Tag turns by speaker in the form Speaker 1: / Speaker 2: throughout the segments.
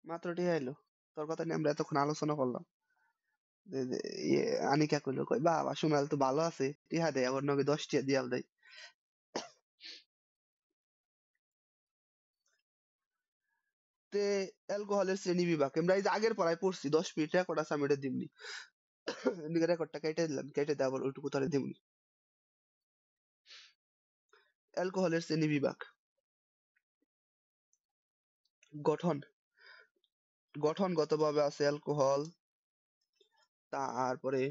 Speaker 1: মাত্র টিয়া এলো। তোর কথা নিয়ে আমরা এতক্ষণ আলোচনা করলাম। ইয়ে আনিকা কইলো, কই বাবা সোনাল তো ভালো আছে, টিহা দেয় আবার নগে 10 টিয়া দিয়াল দেয়। তে অ্যালকোহলের শ্রেণী বিভাগ আমরা এই যে আগের পড়ায় পড়ছি, 10 মিনিট রেকর্ড আছে, আমি এটা দিমনি। এদিকে রেকর্ডটা কেটে দিলাম, কেটে দিয়ে আবার ওইটুকু তারে দিমনি। অ্যালকোহলের শ্রেণী বিভাগ। গঠন, গঠনগতভাবে আছে অ্যালকোহল। তারপরে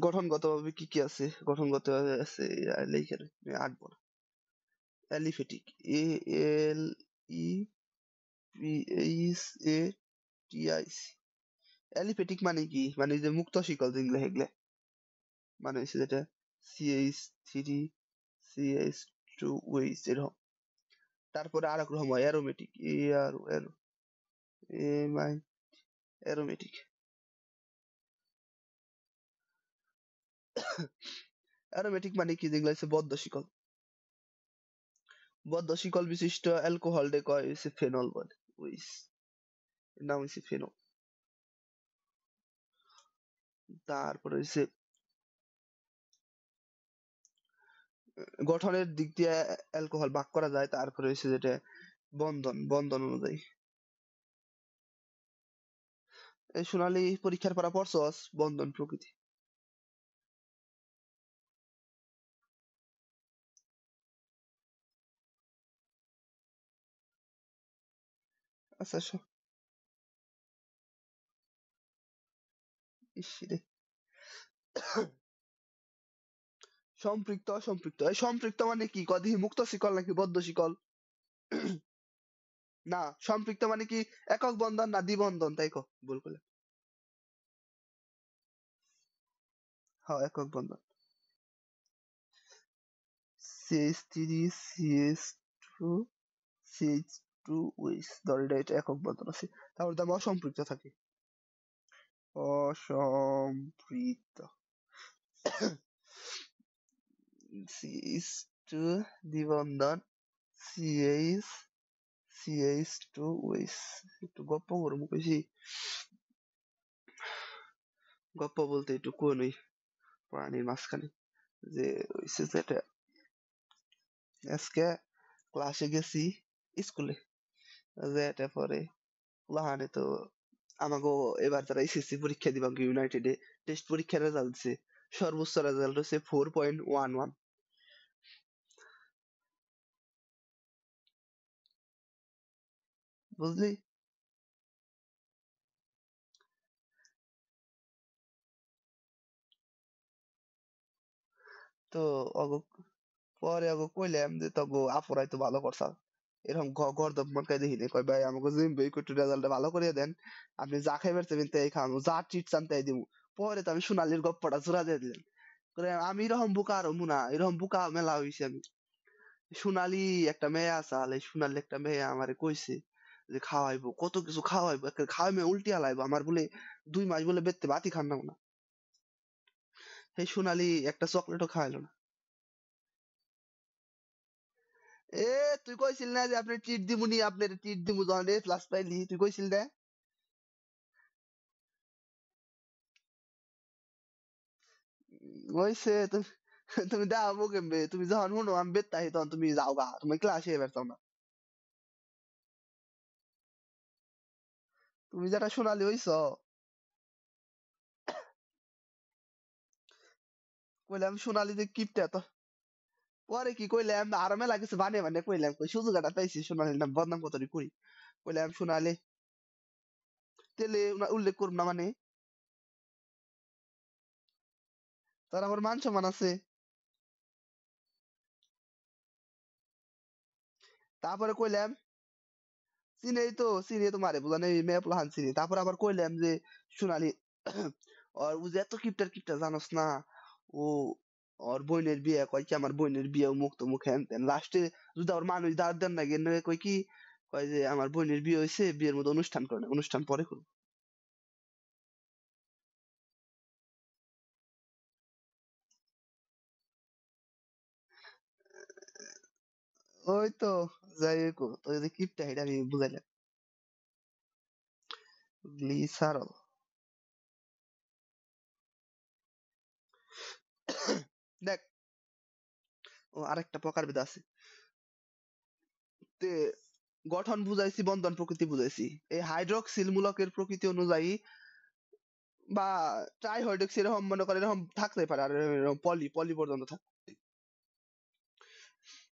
Speaker 1: গঠনগতভাবে কি কি আছে, গঠনগতভাবে আছে লিখে আটবো না। Aliphatic, A L I P H A T I C. Aliphatic মানে কি, মানে যে মুক্ত শিকল যেগুলো হেগলে, মানে হচ্ছে যেটা CH three CH two OH এরকম। তারপরে আর এক রকম হয় aromatic, A R M I, aromatic. Aromatic মানে কি, যেগুলো হচ্ছে বদ্ধ শিকল, বদ্ধ শিকল বিশিষ্ট অ্যালকোহল ডে কয় হচ্ছে ফেনল বলে, ওইস এর নাম হচ্ছে ফেনল। তারপরে হচ্ছে গঠনের দিক দিয়ে অ্যালকোহল ভাগ করা যায়, তারপরে হচ্ছে যেটা বন্ধন, বন্ধন অনুযায়ী। এই সোনালী পরীক্ষার পড়া পড়ছস বন্ধন প্রকৃতি? আচ্ছা ইসরে সম্পৃক্ত অসম্পৃক্ত, এই সম্পৃক্ত মানে কি কদি, মুক্ত শিকল নাকি বদ্ধ শিকল? না, সম্পৃক্ত মানে কি একক বন্ধন না দ্বিবন্ধন, তাই কো ভুল করলে। হ্যাঁ একক বন্ধন। CH three CH two CH two OH, ধর এটা একক বন্ধন আছে, তারপর দাম অসম্পৃক্ত থাকে। অসম্পৃক্ত, সিএইচ টু দ্বিবন্ধন, সিএইচ সিএইচ টু ওইচ। একটু গপ্প করবো বেশি, গপ্প বলতে একটু কোন ওই প্রাণীর মাঝখানে যে হইছে যেটা, আজকে ক্লাসে গেছি স্কুলে, যেটা পরে লাহানে তো আমাগো এবার যারা এসএসসি পরীক্ষা দিবা ইউনাইটেডে টেস্ট পরীক্ষার রেজাল্ট দিছে, সর্বোচ্চ রেজাল্ট হচ্ছে 4.11। বুঝলি? তো অগো পরে অগো কইলাম যে তগো আপুরাই তো ভালো করছা, এরকম গর্দব মার্কাই দেখি নাই, কয় ভাই আমাকে জিম বই একটু রেজাল্টটা ভালো করে দেন, আপনি যা খাইবার চাইবেন তাই খাওয়ানো, যা চিট চান তাই দিমু। পরে তো আমি সোনালির গপ্পটা জোড়া দিয়ে দিলাম, করে আমি এরকম বোকা আর হমু না, এরকম বোকা মেলা হইছে আমি। সোনালি একটা মেয়ে আছে, আলে সোনালি একটা মেয়ে আমারে কইছে যে খাওয়াইবো, কত কিছু খাওয়াইবো, একটা খাওয়াই উল্টি হালাইবো, আমার বলে 2 মাস বলে বেতে বাতি খান না। সেই সোনালি একটা চকলেটও খাওয়াইলো না। এ তুই কইছিল না যে আপনি ট্রিট দিমুনি, আপনার ট্রিট দিমু যখন এ প্লাস পাইলি, তুই কইছিল না? হইছে তুমি, তুমি দাও কেমবে, তুমি যখন শুনো আমি বেত্তাহি তখন তুমি যাও গা, তুমি ক্লাসে এবার চাও না। তুমি যেটা সোনালি হইছ, কইলাম সোনালি যে কিপটা তো, পরে কি কইলাম আরো মেলা কিছু বানিয়ে বানিয়ে কইলাম, কই সুযোগ একটা পাইছি সোনালির নাম বদনাম কত করি, কইলাম সোনালি, তেলে উল্লেখ করুন না মানে, তার আমার মান সম্মান আছে। তারপরে কইলাম চিনেই তো, চিনি তো মারে বুঝা নেই মেয়ে প্লাহান চিনি, তারপর আবার কইলাম যে সোনালি আর ও যে এত কিপটার কিপটা জানোস না, ও ওর বোনের বিয়ে, কয় কি আমার বোনের বিয়ে মুক্ত মুখে হেন তেন, লাস্টে যদি ওর মানুষ দাঁড় দেন না গেলে কয় কি, কয় যে আমার বোনের বিয়ে হয়েছে, বিয়ের মধ্যে অনুষ্ঠান করে না, অনুষ্ঠান পরে করবো। ওই তো যাই হোক, তো যদি কিপটা এটা আমি বুঝাইলাম। গ্লিসারল। দেখ, ও আরেকটা প্রকারভেদ আছে। তে গঠন বুঝাইছি, বন্ধন প্রকৃতি বুঝাইছি। এই হাইড্রক্সিল মূলকের প্রকৃতি অনুযায়ী বা ট্রাইহাইড্রক্সি এরকম মনে করে এরকম থাকতে পারে, আর এরকম পলি পলি পর্যন্ত থাকে,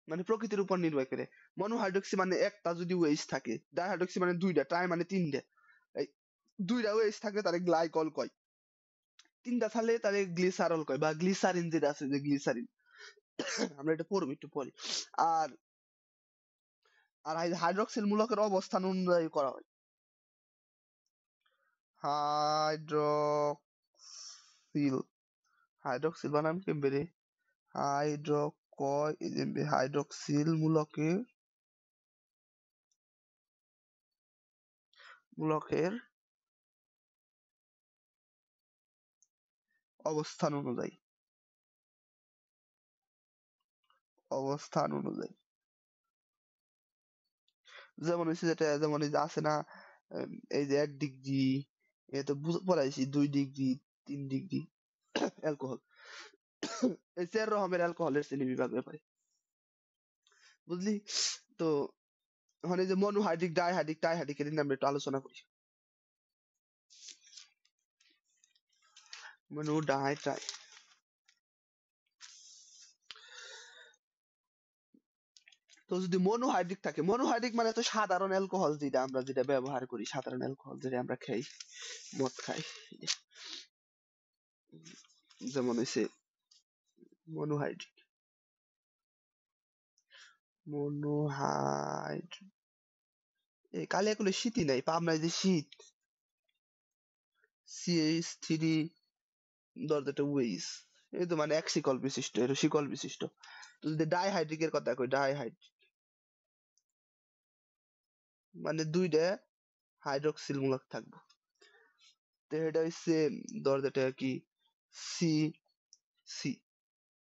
Speaker 1: মানে প্রকৃতির উপর নির্ভর করে। মনোহাইড্রক্সি মানে একটা যদি ওয়েজ থাকে, ডাইহাইড্রক্সি মানে দুইটা, ট্রাই মানে তিনটা। এই দুইটা ওয়েজ থাকলে তারে গ্লাইকল কয়, তিনটা থাকলে তারে গ্লিসারল কয়, বা গ্লিসারিন যেটা আছে, যে গ্লিসারিন, আমরা এটা পড়বো একটু পরে। আর আর হাইড্রক্সিল মূলকের অবস্থান অনুযায়ী করা হয়। হাইড্রক্সিল, হাইড্রক্সিল বানাম কেমবে রে? হাইড্রক্সিল মূলকের অবস্থান অনুযায়ী, অবস্থান অনুযায়ী যেমন হচ্ছে যেটা, যেমন এই যে আছে না, এই যে 1 ডিগ্রি, এ তো পড়াইছি 2 ডিগ্রি, 3 ডিগ্রি অ্যালকোহল। এই 4 রকমের অ্যালকোহলের শ্রেণী বিভাগ ব্যাপারে, বুঝলি? তো ওখানে যে মনোহাইড্রিক, ডাইহাইড্রিক, টাইহাইড্রিক এর নিয়ে আমরা একটু আলোচনা করি। মনো, ডাই, ট্রাই। তো যদি মনোহাইড্রিক থাকে, মনোহাইড্রিক মানে তো সাধারণ অ্যালকোহল, যেটা আমরা যেটা ব্যবহার করি, সাধারণ অ্যালকোহল যেটা আমরা খাই, মদ খাই, যেমন হচ্ছে মনোহাইড্রিক। মনোহাইড, এই কালিয়াকুলে শীতই নাই, পাবনায় যে শীত। CH3 দরজাটা ওয়েইস, এই তো মানে এক শিকল বিশিষ্ট, এটা শিকল বিশিষ্ট। তো যদি ডাইহাইড্রিকের কথা কই, ডাইহাইড্রিক মানে দুইটা হাইড্রক্সিল মূলক থাকবে। তো এটা হচ্ছে দরজাটা কি, সি সি,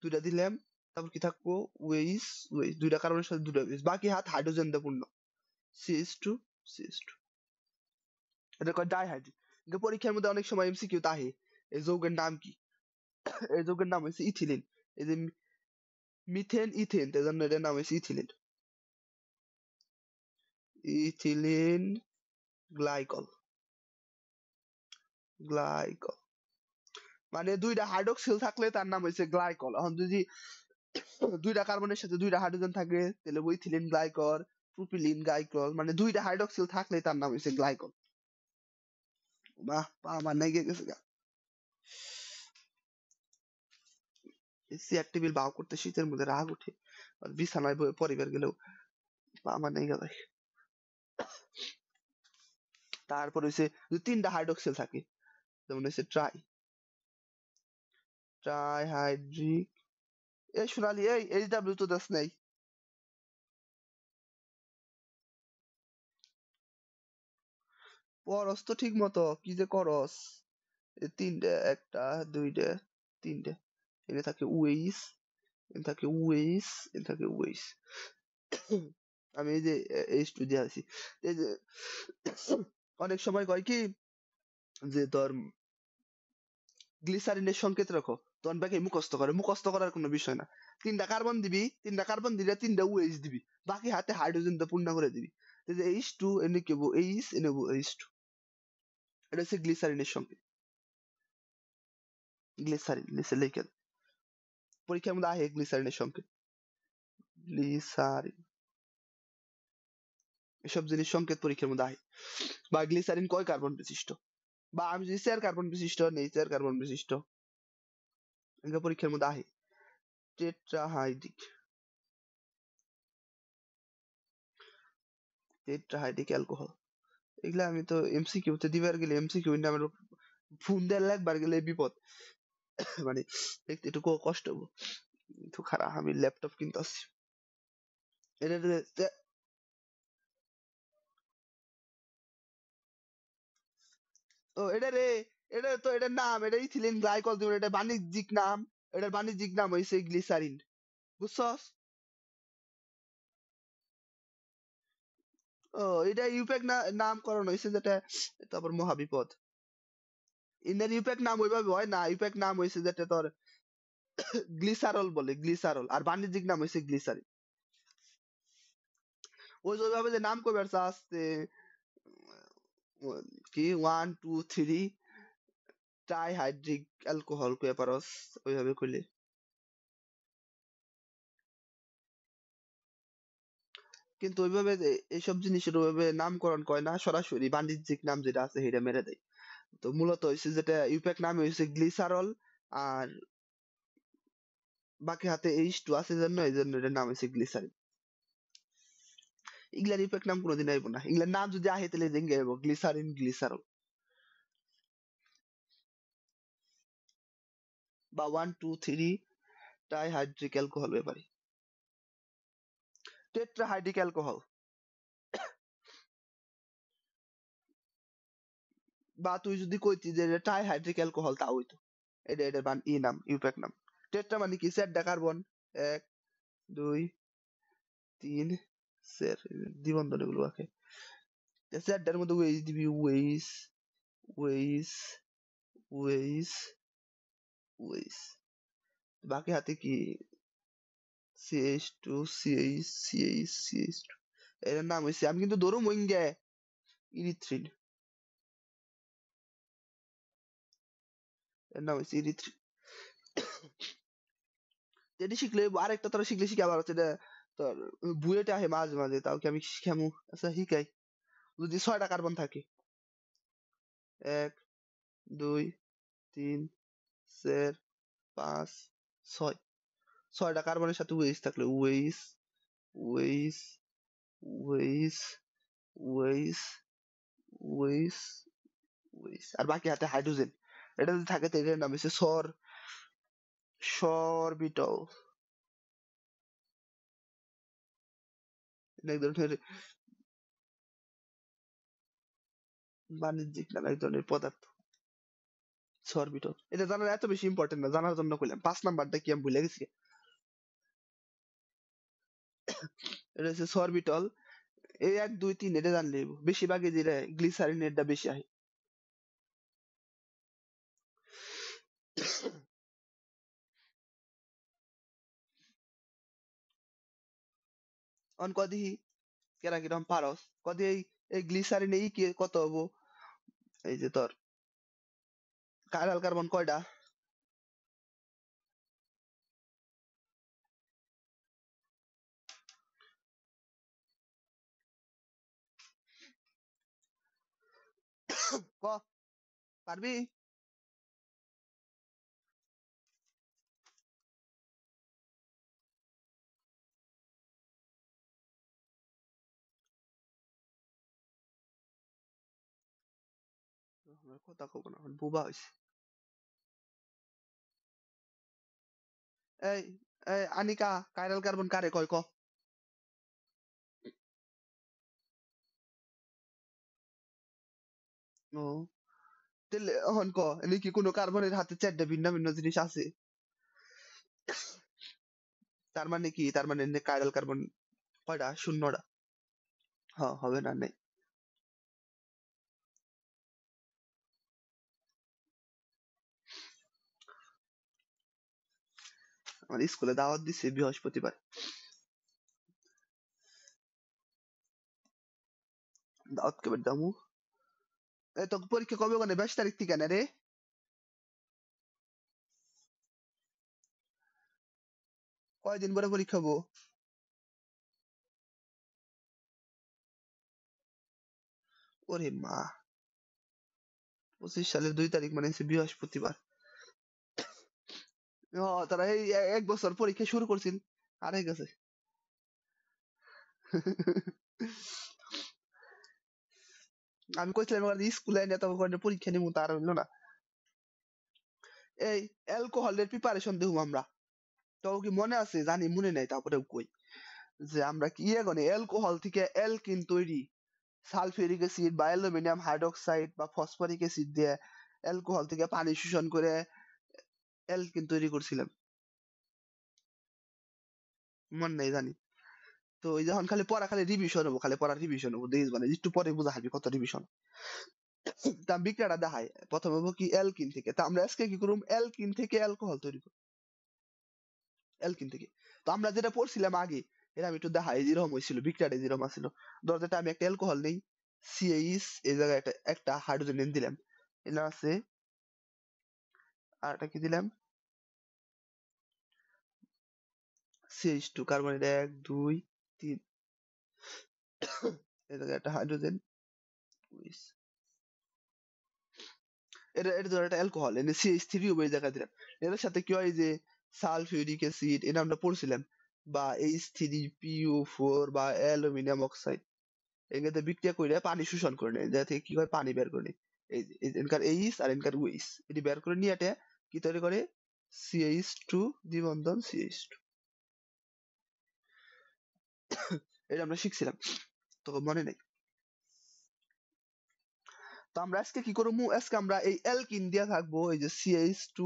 Speaker 1: দুইটা দিলাম, তারপর কি থাকবো, ওয়েইস, ওয়েইস দুইটা কার্বনের সাথে দুইটা ওয়েইস, বাকি হাত হাইড্রোজেন দিয়ে পূর্ণ, CH2 CH2। এটা কয় ডাইহাইড্রিক। কিন্তু পরীক্ষার মধ্যে অনেক সময় এমসিকিউ তাহে, এই যৌগের নাম কি? এই যৌগের নাম হচ্ছে ইথিলিন। এই যে মিথেন, ইথেন, তার জন্য এটার নাম হচ্ছে ইথিলিন। ইথিলিন গ্লাইকল, গ্লাইকল মানে দুইটা হাইড্রোক্সিল থাকলে তার নাম হচ্ছে গ্লাইকল। এখন যদি দুইটা কার্বনের সাথে দুইটা হাইড্রোজেন থাকে, তাহলে ইথিলিন গ্লাইকল, প্রোপিলিন গ্লাইকল, মানে দুইটা হাইড্রোক্সিল থাকলে তার নাম হচ্ছে গ্লাইকল। বাহ, পা আমার নেগে গেছে গা। চেয়ার টেবিল বাও করতে শীতের মধ্যে রাগ উঠে, আর বিছানায় পরিবার গেলেও পা আমার নেগে যায়। তারপর হচ্ছে যদি তিনটা হাইড্রোক্সিল থাকে, যেমন হচ্ছে ট্রাইহাইড্রিক। এই সোনালি, এই HW তো দাস নাই। পড়স তো ঠিক মতো, কি যে করস। এই তিনটে, একটা, দুইটা, তিনটে, এনে থাকে ওয়েইস, এনে থাকে ওয়েইস, এনে থাকে ওয়েইস। আমি এই যে H2 দিয়ে আছি। এই যে অনেক সময় কয় কি, যে তোর গ্লিসারিনের সংকেত রাখো, তখন ব্যাকে মুখস্থ করে, মুখস্থ করার কোনো বিষয় না। তিনটা কার্বন দিবি, তিনটা কার্বন দিলে তিনটা ওএইচ দিবি, বাকি হাতে হাইড্রোজেন দিয়ে পূর্ণ করে দিবি। এই যে H2 এনে কেবো এইচ, এনে H2, এটা হচ্ছে গ্লিসারিনের সংকেত। গ্লিসারিন নিচে লিখে, পরীক্ষার মধ্যে আহে গ্লিসারিনের সংকেত, গ্লিসারিন, এসব জিনিস সংকেত পরীক্ষার মধ্যে আহে। বা গ্লিসারিন কয় কার্বন বিশিষ্ট, বা আমি যদি 4 কার্বন বিশিষ্ট নেই, 4 কার্বন বিশিষ্ট, এটা পরীক্ষার মধ্যে আহে। টেট্রাহাইড্রিক, টেট্রাহাইড্রিক অ্যালকোহল, এগুলা আমি তো এমসিকিউ তে দিবার গেলে, এমসিকিউ নামের ফোন দিয়ে লাগবার গেলে বিপদ। মানে দেখতে একটু কষ্ট হবো, তো খারাপ, আমি ল্যাপটপ কিনতে আসছি। এটা ও এটা রে, এটা তো এটার নাম, এটা ইথিলিন গ্লাইকল দিব, এটা বাণিজ্যিক নাম, এটার বাণিজ্যিক নাম হইছে গ্লিসারিন, বুঝছস? ও এটা ইউপ্যাক নামকরণ হয়েছে যেটা, তারপর মহাবিপদ। ইন্ডিয়ান ইউপ্যাক নাম ওইভাবে হয় না, ইউপ্যাক নাম হয়েছে যেটা তোর গ্লিসারল বলে, গ্লিসারল, আর বাণিজ্যিক নাম হয়েছে গ্লিসারিন। ওই যে ওইভাবে যে নাম করবে আসতে কি 1 2 3 ট্রাইহাইড্রিক অ্যালকোহল কয়ে পারস, ওইভাবে কইলে। কিন্তু ওইভাবে এইসব জিনিসের ওইভাবে নামকরণ কয় না, সরাসরি বাণিজ্যিক নাম যেটা আছে সেটা মেরে দেয়। তো মূলত হয়েছে যেটা ইউপ্যাক নামে হয়েছে গ্লিসারল, আর বাকি হাতে H2 আছে জন্য এই জন্য এটার নাম হয়েছে গ্লিসারিন। ইংল্যান্ড ইউপ্যাক নাম কোনোদিন আইব না, ইংল্যান্ড নাম যদি আহে তাহলে জেঙ্গে আইব গ্লিসারিন গ্লিসারল বা 1 2 3 ট্রাইহাইড্রিক অ্যালকোহল ব্যাপারে, টেট্রাহাইড্রিক অ্যালকোহল, বা তুই যদি কইতি যে ট্রাইহাইড্রিক অ্যালকোহল তা হইতো। এটা এটার নাম ইউপ্যাক নাম। টেট্রা মানে কি, চারটা কার্বন, 1 2 3 4, দ্বিবন্ধন এগুলো আছে। চারটার মধ্যে ওয়েস দিবি, ওয়েস ওয়েস ওয়েস ওয়েস, বাকি হাতে কি CH2 CH CH CH2, এর নাম হইছে, আমি কিন্তু ধরুম ওইঙ্গে ইরিথ্রিন, এর নাম হইছে ইরিথ্রিন। যেটি শিখলে আরেকটা তোরা শিখলে শিখে আবার হচ্ছে এটা তোর বুয়েটে আহে মাঝে মাঝে, তাও কি আমি শিখামু? আচ্ছা শিখাই। যদি 6টা কার্বন থাকে, 1 2 3 4 5 6, 6টা কার্বনের সাথে ওয়েস থাকলে ওয়েস ওয়েস ওয়েস ওয়েস ওয়েস ওয়েস, আর বাকি হাতে হাইড্রোজেন, এটা যদি থাকে তো এটার নাম হচ্ছে সরবিটল। এটা এক ধরনের বাণিজ্যিক নাম, এক ধরনের পদার্থ সরবিটল। এটা জানার এত বেশি ইম্পর্টেন্ট না, জানার জন্য কইলাম। 5 নাম্বারটা কি আমি ভুলে গেছি। এটা হচ্ছে সরবিটল। এই 1 2 3 এটা জানলে বেশিরভাগই যেটা গ্লিসারিন এরটা বেশি আহে। অন কদি কেরা কিরম পারস, কদি এই গ্লিসারিন এই কি কত হবো? এই যে তোর কাইরাল কার্বন কয়টা? ক পারবি? আমার কথা কব না, এখন বুবা হইছে। এই এই আনিকা, কাইরাল কার্বন কারে কয় ক? ও তাহলে এখন ক, এনে কি কোনো কার্বনের হাতে 4টা ভিন্ন ভিন্ন জিনিস আছে? তার মানে কি, তার মানে কাইরাল কার্বন কয়টা? 0টা। হ্যাঁ হবে না, নেই। আমার স্কুলে দাওয়াত দিছে বৃহস্পতিবার, দাওয়াত কেবার দামু। এই তো পরীক্ষা কবে, ওখানে 22 তারিখ থেকে না রে? কয়দিন পরে পরীক্ষা হবো? ওরে মা, 25 সালের 2 তারিখ মানে হচ্ছে বৃহস্পতিবার। তারা এই 1 বছর পরীক্ষা শুরু করছিল, হারাই গেছে। আমি কইছিলাম এবার স্কুলে এনে তখন করে পরীক্ষা নিবো, তার হইলো না। এই অ্যালকোহলের প্রিপারেশন দেবো আমরা, তো কি মনে আছে? জানি মনে নাই, তারপরে কই যে আমরা কি ইয়ে গনে অ্যালকোহল থেকে অ্যালকিন তৈরি, সালফিউরিক অ্যাসিড বা অ্যালুমিনিয়াম হাইড্রোক্সাইড বা ফসফরিক অ্যাসিড দিয়ে অ্যালকোহল থেকে পানি শোষণ করে অ্যালকিন তৈরি করছিলাম। মনে নাই জানি। তো ওই যখন খালি পড়া খালি রিভিশন হবো, খালি পড়া রিভিশন হবো, দেখিস মানে একটু পরে বুঝা হারবি কত রিভিশন। তা বিক্রিয়াটা দেখায় প্রথমে হবো কি অ্যালকিন থেকে। তা আমরা আজকে কি করুম, অ্যালকিন থেকে অ্যালকোহল তৈরি করব, অ্যালকিন থেকে। তো আমরা যেটা পড়ছিলাম আগে, এটা আমি একটু দেখাই যেরকম হয়েছিল, বিক্রিয়াটা যেরকম আছিল। ধর যেটা আমি একটা অ্যালকোহল নেই, সিএইচ, এই জায়গায় একটা একটা হাইড্রোজেন দিলাম, এটা আছে, আর একটা কি দিলাম, সিএইচ2 কার্বনের 1 2 3, এই জায়গায় একটা হাইড্রোজেন, এটা এটা ধর একটা অ্যালকোহল, এনে সিএইচ3 ওই জায়গায় দিলাম। এটার সাথে কি হয় যে সালফিউরিক অ্যাসিড, এটা আমরা পড়ছিলাম, বা H3PO4 বা অ্যালুমিনিয়াম অক্সাইড, এগুলোতে বিক্রিয়া করে পানি শোষণ করে নেয়, যাতে কি হয় পানি বের করে নেয়। এই এনকার এইচ আর এনকার ওইচ, এটি বের করে নিয়ে এটা কি তৈরি করে, সিএইচ2 দ্বিবন্ধন সিএইচ2। এটা আমরা শিখছিলাম, তো মনে নেই। তো আমরা আজকে কি করবো, আজকে আমরা এই অ্যালকিন দিয়া থাকবো, এই যে সিএইচ2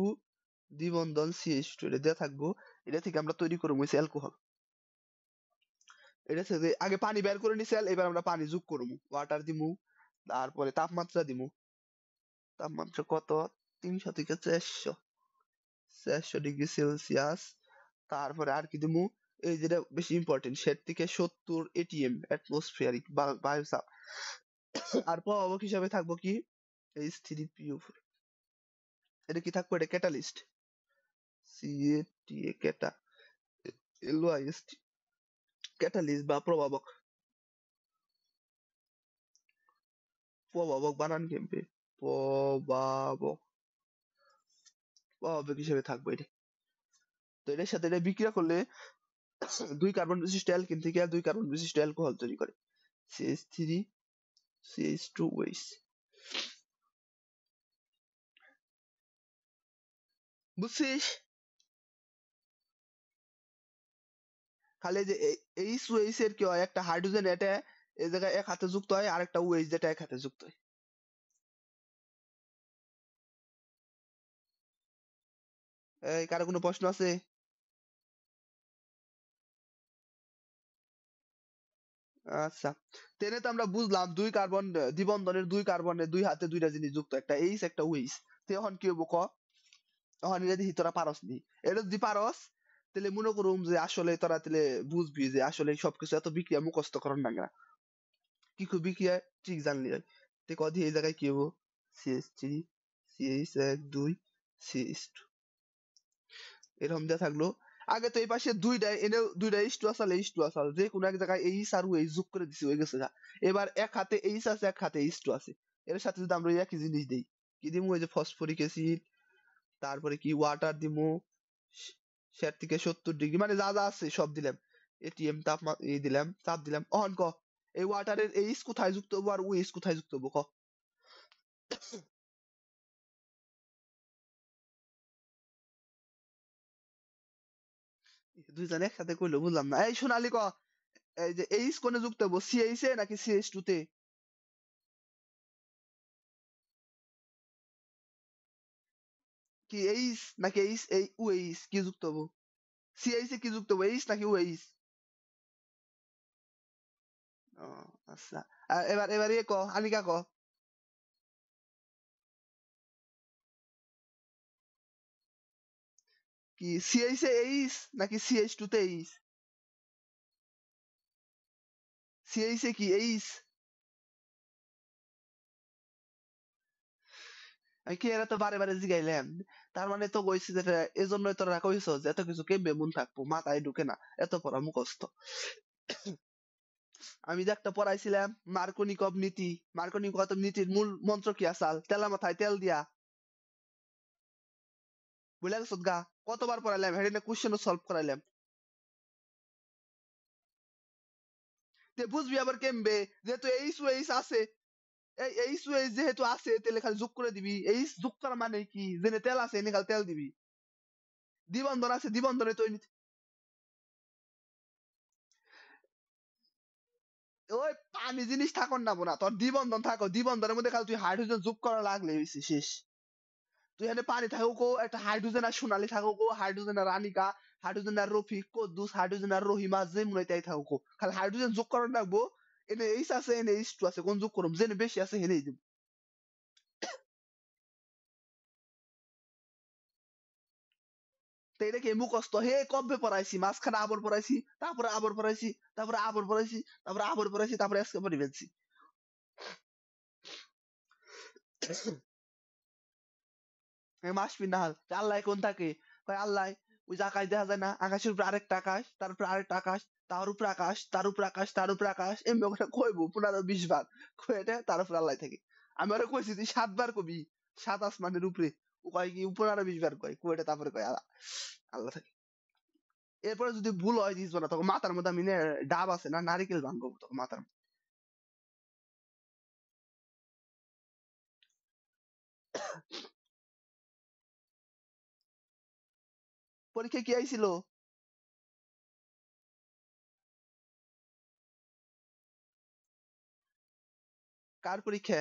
Speaker 1: দ্বিবন্ধন সিএইচ2 এটা দেয়া থাকবো, এটা থেকে আমরা তৈরি করবো হচ্ছে অ্যালকোহল। এটা থেকে আগে পানি বের করে নিছি, এবার আমরা পানি যোগ করবো, ওয়াটার দিমু, তারপরে তাপমাত্রা দিমু, তাপমাত্রা কত, 300 থেকে 400 ডিগ্রি সেলসিয়াস। তারপরে আর কি দিমু, এই যেটা বেশি ইম্পর্টেন্ট, 60 থেকে 70 এটিএম অ্যাটমসফিয়ারিক বায়ু চাপ। আর প্রভাবক হিসাবে থাকবো কি, H3PO4, এটা কি থাকবো, এটা ক্যাটালিস্ট, CATA ক্যাটা, LYST, ক্যাটালিস্ট বা প্রভাবক। প্রভাবক বানান কেমবে, প্রভাবক, প্রভাবক হিসেবে থাকবো এটা। তো এটার সাথে এটা বিক্রিয়া করলে 2 কার্বন বিশিষ্ট অ্যালকিন থেকে 2 কার্বন বিশিষ্ট অ্যালকোহল তৈরি করে, CH3 CH2OH। বুঝছিস, খালি যে এইচ এর কি হয়, একটা হাইড্রোজেন এটা এই জায়গায় এক হাতে যুক্ত হয়, আরেকটা ওএইচ যেটা এক হাতে যুক্ত হয়। এই কারো কোনো প্রশ্ন আছে? আচ্ছা, তেনে তো আমরা বুঝলাম 2 কার্বন দ্বিবন্ধনের 2 কার্বনের 2 হাতে 2টা জিনিস যুক্ত, একটা এইচ একটা ওএইচ। তো এখন কি হবো ক, এখন এটা দেখি তোরা পারস নি, এটা যদি পারস তাহলে মনে করুম যে আসলে তোরা তাহলে বুঝবি যে আসলে সবকিছু এত বিক্রিয়া মুখস্থ করার না, কি খুব বিক্রিয়া ঠিক জানলি হয়। তে কদি এই জায়গায় কি হবো, CH3 CH1 2 CH2, এরকম দেয়া থাকলো। আগে তো এই পাশে দুইটা এনে দুইটা H2 আসাল H2 আসাল, যে কোনো এক জায়গায় এইচ আর ওএইচ যোগ করে দিছি, হয়ে গেছে গা। এবার এক হাতে এইচ আছে এক হাতে H2 আছে, এর সাথে যদি আমরা একই জিনিস দেই, কি দিমু, ওই যে ফসফরিক অ্যাসিড, তারপরে কি ওয়াটার দিমু, 60 থেকে 70 ডিগ্রি, মানে যা যা আছে সব দিলাম, এটিএম তাপমাত্রা এই দিলাম, চাপ দিলাম। অহন ক, এই ওয়াটারের এইচ কোথায় যুক্ত হবো আর ওএইচ কোথায় যুক্ত হবো ক, দুইজন একসাথে কইলো বুঝলাম না, এই সোনালি ক, এই যে এইচ কোনে যুক্ত হবো, সিএইচ এ নাকি CH2 তে? কি এইচ নাকি এইচ এই ওএইচ কি যুক্ত হবো, সিএইচ এ কি যুক্ত হবো, এইচ নাকি ওএইচ? ও আচ্ছা, এবার এবার এ ক, আনিকা ক, কি সিএইচ এ এইচ নাকি CH2 তে এইচ? সিএইচ এ কি এইচ? আমি কি এরা তো বারে বারে জিগাইলাম, তার মানে তো কইছি যেটা, এজন্যই তোরা কইছো যে এত কিছু কেমবে মন থাকবো, মাথায় ঢুকে না, এত পড়া মুখস্থ। আমি যে একটা পড়াইছিলাম মার্কোনিকভ নীতি, মার্কোনিকভ নীতির মূল মন্ত্র কি আসাল, তেলা মাথায় তেল দিয়া, বুঝলা গেছত গা, কতবার পড়াইলাম, হেডিনে কোশ্চেনও সলভ করাইলাম। তে বুঝবি আবার কেমবে, যেহেতু এইচ ওএইচ আছে, এই এইচ ওএইচ যেহেতু আছে তাহলে খালি যোগ করে দিবি, এইচ যোগ করা মানে কি, যেনে তেল আছে এনে খালি তেল দিবি, দ্বিবন্ধন আছে দ্বিবন্ধনে তৈরি, ওই পানি জিনিস থাকন না বোনা, তোর দ্বিবন্ধন থাকো, দ্বিবন্ধনের মধ্যে খালি তুই হাইড্রোজেন যোগ করা লাগলে হইছে শেষ। তুই এখানে পানি থাকুক একটা হাইড্রোজেন আর সোনালি থাকুক হাইড্রোজেন আর রানিকা হাইড্রোজেন আর রফিক কদ্দুস হাইড্রোজেন আর রহিমা যে মনে তাই থাকুক খালি হাইড্রোজেন যোগ করার রাখবো এনে এইচ আছে এনে এইচ টু আছে কোন যোগ করুম যেনে বেশি আছে হেনেই দিব তো এটা কি মুখস্থ হে কবে পড়াইছি মাঝখানে আবার পড়াইছি তারপরে আবার পড়াইছি তারপরে আবার পড়াইছি তারপরে আবার পড়াইছি তারপরে আজকে পড়ে ফেলছি মাসফির নাহাল আল্লাহ কোন থাকে কয় আল্লাহ ওই যে আকাশ দেখা যায় না আকাশের উপরে আরেকটা আকাশ তার উপরে আরেকটা আকাশ তার উপরে আকাশ তার উপরে আকাশ তার উপরে আকাশ এমনি ওখানে কইবো 15-20 বার কয়ে তার উপরে আল্লাহ থাকে আমি ওরা কইছি তুই 7 বার কবি 7 আসমানের উপরে ও কয় কি 15-20 বার কয় কয়ে তারপরে কয় আল্লাহ থাকে এরপরে যদি ভুল হয় দিস না তখন মাথার মধ্যে আমি ডাব আছে না নারিকেল ভাঙবো তখন মাথার মধ্যে। পরীক্ষা কি আইছিল কার পরীক্ষা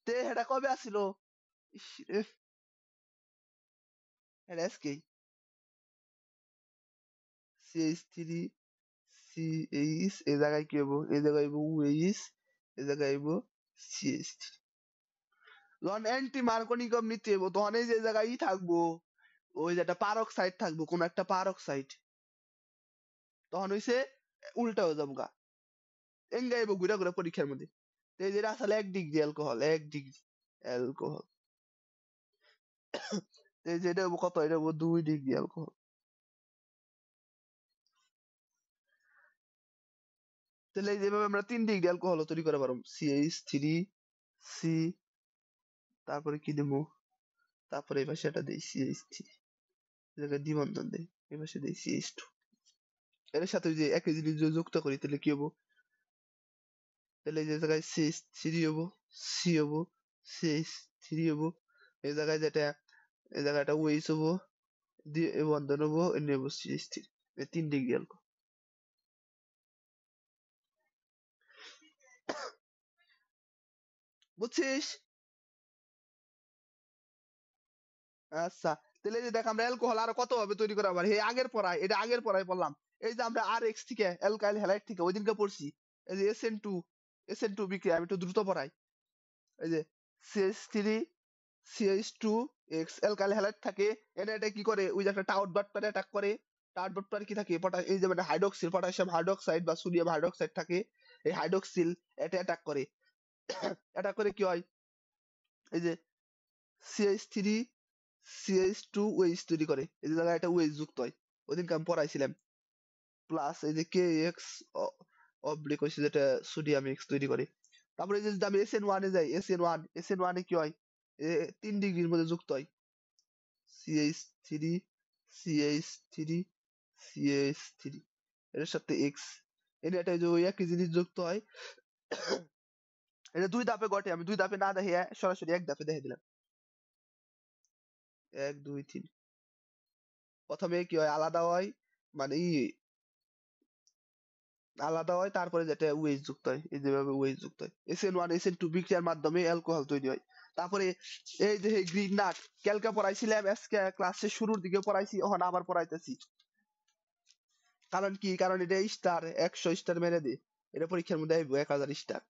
Speaker 1: তে এটা কবে আসছিল ইস রে, এটা আজকে CH3 CH এই জায়গায় কি হবো এই জায়গায় হইবো OH এই জায়গায় হইবো CH3 যখন অ্যান্টি মার্কনিকম নিতে হইব তখন এই যে জায়গায় থাকবো ওই যে একটা পারক্সাইড থাকবো কোন একটা পারক্সাইড তখন হইছে উল্টা হয়ে যাবো গা এঙ্গা হইবো ঘুরা ঘুরা পরীক্ষার মধ্যে তো এই যেটা আসলে 1 ডিগ্রি অ্যালকোহল 1 ডিগ্রি অ্যালকোহল এই যে এটা হইবো কত এটা হইবো 2 ডিগ্রি অ্যালকোহল তাহলে এই যেভাবে আমরা 3 ডিগ্রি অ্যালকোহল তৈরি করে পারবো CH3 C তারপরে কি দেবো তারপরে এই পাশে এটা দেই CH3 এই জায়গায় দ্বিবন্ধন দেই এই পাশে দেই CH2 এর সাথে ওই যে একই জিনিস যদি যুক্ত করি তাহলে কি হবো তাহলে এই যে জায়গায় CH3 হবো C হবো CH3 হবো এই জায়গায় যেটা এই জায়গায় একটা OH হবো দিয়ে এই বন্ধন হবো এনে হবো CH3 এই 3 ডিগ্রি অ্যালকোহল বুঝছিস আচ্ছা তাহলে এই যে দেখ আমরা অ্যালকোহল আর কত ভাবে তৈরি করা পারি এই আগের পড়ায় এটা আগের পড়ায় বললাম এই যে আমরা RX থেকে অ্যালকাইল হ্যালাইড থেকে ওই দিনকে পড়ছি এই যে SN2 বিক্রিয়া আমি একটু দ্রুত পড়াই এই যে CH3 CH2 X alkyl halide থাকে এনে এটা কি করে ওই যে একটা টাউট বাট পারে অ্যাটাক করে টাউট বাট পারে কি থাকে এই যে মানে হাইড্রক্সিল পটাশিয়াম হাইড্রক্সাইড বা সোডিয়াম হাইড্রক্সাইড থাকে এই হাইড্রক্সিল এটা অ্যাটাক করে অ্যাটাক করে কি হয় এই যে CH3 CH2 OH তৈরি করে এই যে জায়গায় একটা OH যুক্ত হয় ওইদিনকে আমি পড়াইছিলাম প্লাস এই যে KX অবলিক হইছে যেটা সোডিয়াম X তৈরি করে তারপরে এই যে যদি আমি SN1 এ যাই SN1 এ কি হয় 3 ডিগ্রির মধ্যে যুক্ত হয় CH3 CH3 CH3 এর সাথে X এটা এটা যে ওই একই জিনিস যুক্ত হয় এটা 2 ধাপে ঘটে আমি 2 ধাপে না দেখে সরাসরি 1 ধাপে দেখে দিলাম 1 2 3 প্রথমে কি হয় আলাদা হয় মানে আলাদা হয় তারপরে যেটা ওএইচ যুক্ত হয় এই যেভাবে ওএইচ যুক্ত হয় SN1 SN2 বিক্রিয়ার মাধ্যমে অ্যালকোহল তৈরি হয় তারপরে এই যে গ্রিন নাট ক্যালকা পড়াইছিলাম আজকে ক্লাসের শুরুর দিকে পড়াইছি এখন আবার পড়াইতেছি কারণ কি কারণ এটা স্টার 100 স্টার মেরে দে এটা পরীক্ষার মধ্যে আইবো 1000 স্টার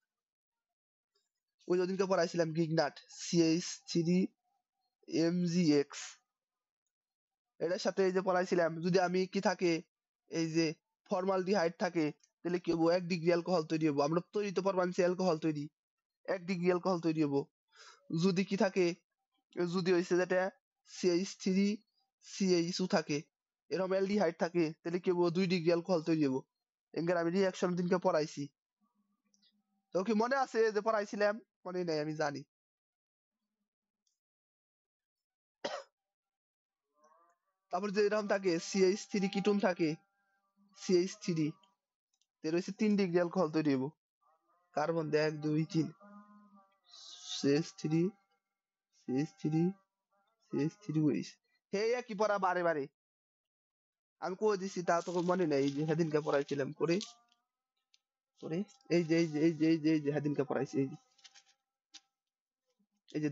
Speaker 1: ওই ওদিনকে পড়াইছিলাম গিগনাট CH3 MgX এটার সাথে এই যে পড়াইছিলাম যদি আমি কি থাকে এই যে ফর্মালডিহাইড থাকে তাহলে কি হবো 1 ডিগ্রি অ্যালকোহল তৈরি হবো আমরা তৈরি তো পারবানছি অ্যালকোহল তৈরি 1 ডিগ্রি অ্যালকোহল তৈরি হবো যদি কি থাকে যদি হইছে যেটা CH3 CH2 থাকে এরকম অ্যালডিহাইড থাকে তাহলে কি হবো 2 ডিগ্রি অ্যালকোহল তৈরি হবো এঙ্গার আমি রিঅ্যাকশন দিনকে পড়াইছি তো কি মনে আছে যে পড়াইছিলাম মনে নাই আমি জানি তারপর যে এরকম থাকে CH3 কিটোন থাকে CH3 এর হচ্ছে 3 ডিগ্রি অ্যালকোহল তৈরি হবো কার্বন 1 2 3 CH3 CH3 CH3 ওইস হে কি পড়া বারে বারে আমি কই দিছি তা তো মনে নাই এই যে সেদিনকে পড়াইছিলাম করে করে এই যে সেদিনকে পড়াইছি এই যে এই যে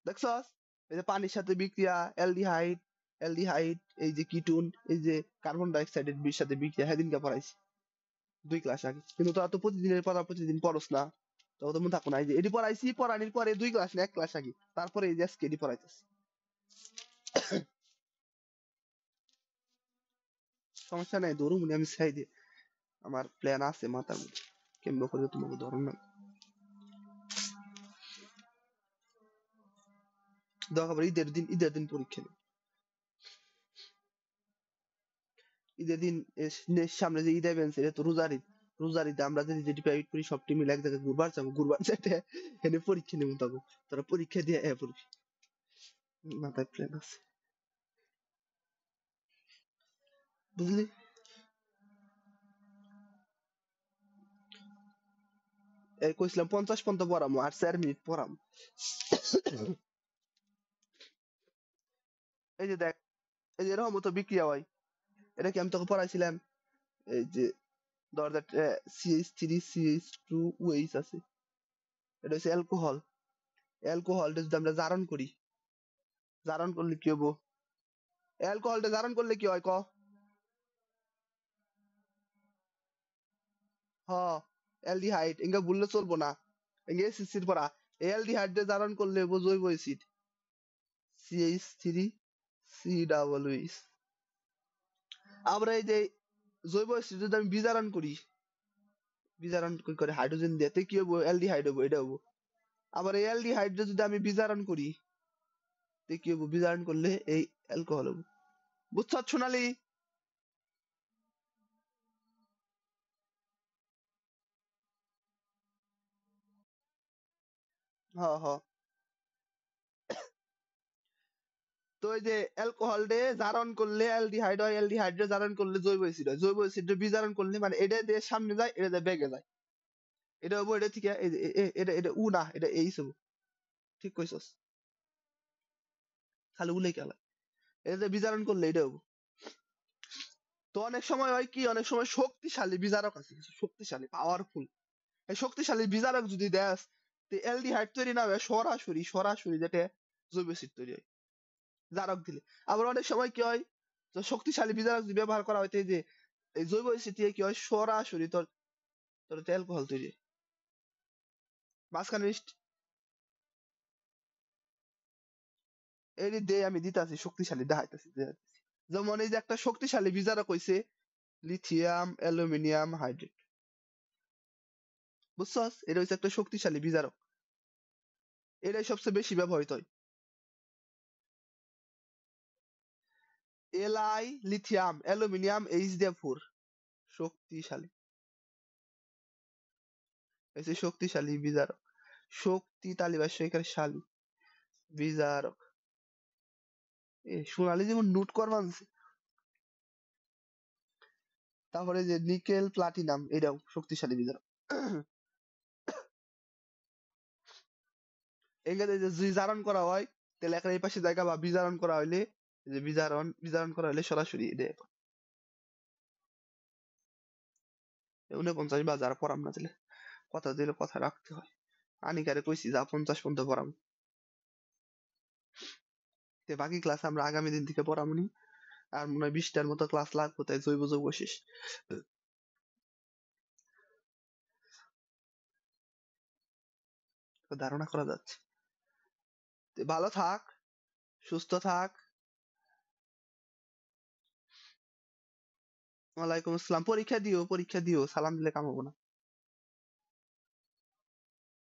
Speaker 1: দেখছস, এই যে পানির সাথে বিক্রিয়া, অ্যালডিহাইড, এই যে কিটুন, এই যে কার্বন ডাই অক্সাইডের সাথে বিক্রিয়া, সেদিনকে পড়াইছি 2 ক্লাস আগে। কিন্তু তোরা তো প্রতিদিনের পড়া প্রতিদিন পড়স না, তো তো মনে থাকো না। এই যে এটি পড়াইছি, পড়ানির পরে 2 ক্লাস না 1 ক্লাস আগে, তারপরে এই যে আজকে এটি পড়াইতেছি। সমস্যা নাই, ধরুন আমি চাই দিয়ে, আমার প্ল্যান আছে মাথার মধ্যে, কেমন করে তোমাকে ধরুন না। দরকার পড়ে ঈদের দিন পরীক্ষা নেই। ঈদের দিন সামনে যে ঈদ আইবেন, সেটা তো রোজার ঈদ। রোজার ঈদে আমরা যদি যেটি প্রাইভেট করি, সব টিম মিলে এক জায়গায় ঘুরবার যাবো, ঘুরবার যেতে এনে পরীক্ষা নেবো তখন। তোরা পরীক্ষা দিয়ে পড়বি, মাথায় প্ল্যান আছে, বুঝলি? এই কইছিলাম 50 পর্যন্ত পড়ামো, আর 4 মিনিট পড়ামো। এই যে দেখ, এই যে এরকম তো বিক্রিয়া হয়, এটা কি আমি তোকে পড়াইছিলাম? এই যে ধর that CH3CH2OH আছে, এটা হচ্ছে অ্যালকোহল। অ্যালকোহলটা যদি আমরা জারণ করি, জারণ করলে কি হবো? অ্যালকোহলটা জারণ করলে কি হয় ক? হ, অ্যালডিহাইড। এঙ্গা ভুললে চলবো না, এঙ্গে এসিসির পড়া। অ্যালডিহাইড দিয়ে জারণ করলে হবো জৈব অ্যাসিড, CH3COOH। আমরা এই যে জৈব অ্যাসিড যদি আমি বিজারণ করি, বিজারণ করে হাইড্রোজেন দিয়ে, তে কি হবো? অ্যালডিহাইড হবো, এটা হবো। আবার এই অ্যালডিহাইড যদি আমি বিজারণ করি, তে কি হবো? বিজারণ করলে এই অ্যালকোহল হবো। বুঝছ সোনালি? হ হ। তো এই যে অ্যালকোহল ডে জারণ করলে অ্যালডিহাইড হয়, অ্যালডিহাইড রে জারণ করলে জৈব অ্যাসিড হয়, জৈব অ্যাসিড রে বিজারণ করলে মানে এটা দিয়ে সামনে যায়, এটা দিয়ে বেগে যায়, এটা হবো। এটা ঠিক এটা এটা উ না, এটা এইস হবো। ঠিক কইছস, খালি উলে গেল, এটা দিয়ে বিজারণ করলে এটা হবো। তো অনেক সময় হয় কি, অনেক সময় শক্তিশালী বিজারক আছে, শক্তিশালী পাওয়ারফুল, এই শক্তিশালী বিজারক যদি দেস, তো অ্যালডিহাইড তৈরি না হয় সরাসরি, সরাসরি যেটা জৈব অ্যাসিড তৈরি হয় জারক দিলে। আবার অনেক সময় কি হয়, তো শক্তিশালী বিজারক যদি ব্যবহার করা হয়, তো এই যে এই জৈব অ্যাসিড দিয়ে কি হয়, সরাসরি তোর তোর অ্যালকোহল তৈরি হয়। মাঝখানে এই দে আমি দিতাছি, শক্তিশালী দেখাইতেছি। যেমন এই যে একটা শক্তিশালী বিজারক হইছে লিথিয়াম অ্যালুমিনিয়াম হাইড্রেট, বুঝছস? এটা হচ্ছে একটা শক্তিশালী বিজারক, এটাই সবচেয়ে বেশি ব্যবহৃত হয়। এলআই লিথিয়াম অ্যালুমিনিয়াম H দিয়ে 4, শক্তিশালী, এই যে শক্তিশালী বিজারক, শক্তি তালিবাস্য এখানে শালী বিজারক। এ সোনালী যেমন নোট করবা আনছে। তারপরে যে নিকেল প্লাটিনাম, এটাও শক্তিশালী বিজারক। এখানে যে বিজারণ করা হয়, তাহলে এখানে এই পাশে জায়গা বা বিজারণ করা হইলে, এই যে বিজারণ করা হইলে সরাসরি এটা 49 বা যারা পড়াম না, তাহলে কথা দিলে কথা রাখতে হয়। আনিকারে কইছি যা 50 পর্যন্ত পড়াম, তে বাকি ক্লাস আমরা আগামী দিন থেকে পড়ামনি। আর মনে হয় 20টার মতো ক্লাস লাগবে, তাই জৈব যৌগ শেষ, তো ধারণা করা যাচ্ছে। তে ভালো থাক, সুস্থ থাক। ওয়ালাইকুম আসসালাম। পরীক্ষা দিও, পরীক্ষা দিও, সালাম দিলে কাম হবো না।